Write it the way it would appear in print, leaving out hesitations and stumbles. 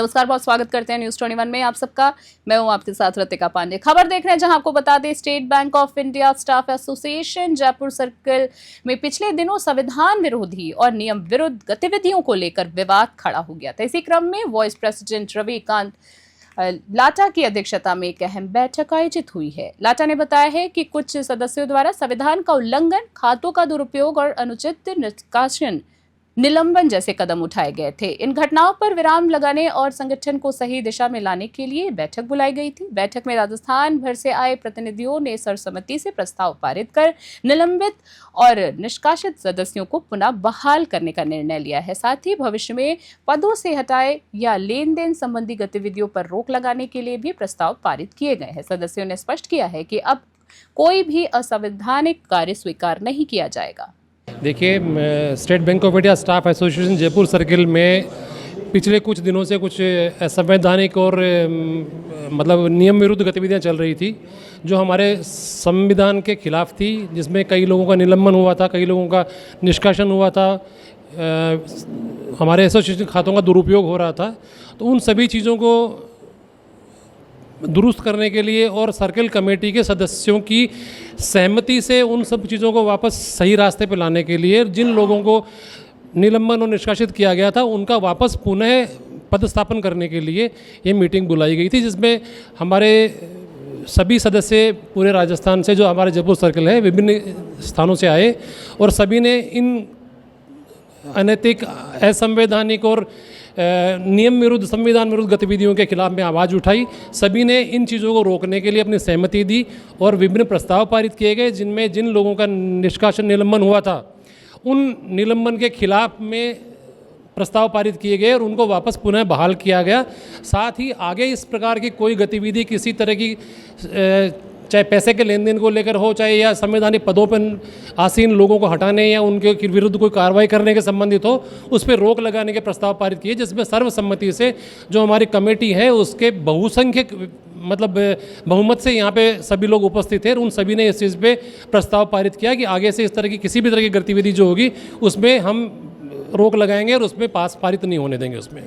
नमस्कार, बहुत स्वागत करते हैं न्यूज़ 21 में आप सबका। मैं हूं आपके साथ रतिका पांडे। खबर देख रहे हैं जहां आपको बता दें, state bank of India staff association Jaipur circle में पिछले दिनों संविधान विरोधी और नियम विरुद्ध गतिविधियों को लेकर विवाद खड़ा हो गया था। इसी क्रम में वाइस प्रेसिडेंट रविकांत लाटा की अध्यक्षता में एक अहम बैठक आयोजित हुई है। लाटा ने बताया है कि कुछ सदस्यों द्वारा संविधान का उल्लंघन, खातों का दुरुपयोग और अनुचित निष्कासन, निलंबन जैसे कदम उठाए गए थे। इन घटनाओं पर विराम लगाने और संगठन को सही दिशा में लाने के लिए बैठक बुलाई गई थी। बैठक में राजस्थान भर से आए प्रतिनिधियों ने सर्वसम्मति से प्रस्ताव पारित कर निलंबित और निष्कासित सदस्यों को पुनः बहाल करने का निर्णय लिया है। साथ ही भविष्य में पदों से हटाए या लेन देन संबंधी गतिविधियों पर रोक लगाने के लिए भी प्रस्ताव पारित किए गए हैं। सदस्यों ने स्पष्ट किया है कि अब कोई भी असंवैधानिक कार्य स्वीकार नहीं किया जाएगा। देखिए, state bank of India staff association Jaipur circle में पिछले कुछ दिनों से कुछ असंवैधानिक और मतलब नियम विरुद्ध गतिविधियां चल रही थी जो हमारे संविधान के खिलाफ थी, जिसमें कई लोगों का निलंबन हुआ था, कई लोगों का निष्कासन हुआ था, हमारे एसोसिएशन खातों का दुरुपयोग हो रहा था। तो उन सभी चीज़ों को दुरुस्त करने के लिए और सर्किल कमेटी के सदस्यों की सहमति से उन सब चीज़ों को वापस सही रास्ते पर लाने के लिए जिन लोगों को निलंबन और निष्कासित किया गया था उनका वापस पुनः पदस्थापन करने के लिए ये मीटिंग बुलाई गई थी, जिसमें हमारे सभी सदस्य पूरे राजस्थान से, जो हमारे जयपुर सर्किल है, विभिन्न स्थानों से आए और सभी ने इन अनैतिक, असंवैधानिक और नियम विरुद्ध, संविधान विरुद्ध गतिविधियों के खिलाफ में आवाज़ उठाई। सभी ने इन चीज़ों को रोकने के लिए अपनी सहमति दी और विभिन्न प्रस्ताव पारित किए गए, जिनमें जिन लोगों का निष्कासन, निलंबन हुआ था उन निलंबन के खिलाफ में प्रस्ताव पारित किए गए और उनको वापस पुनः बहाल किया गया। साथ ही आगे इस प्रकार की कोई गतिविधि किसी तरह की, चाहे पैसे के लेन देन को लेकर हो, चाहे या संवैधानिक पदों पर आसीन लोगों को हटाने या उनके विरुद्ध कोई कार्रवाई करने के संबंधित हो, उस पर रोक लगाने के प्रस्ताव पारित किए, जिसमें सर्वसम्मति से जो हमारी कमेटी है उसके बहुसंख्यक मतलब बहुमत से यहाँ पे सभी लोग उपस्थित थे। उन सभी ने इस चीज़ पे प्रस्ताव पारित किया कि आगे से इस तरह की किसी भी तरह की गतिविधि जो होगी उसमें हम रोक लगाएंगे और उसमें पारित नहीं होने देंगे उसमें।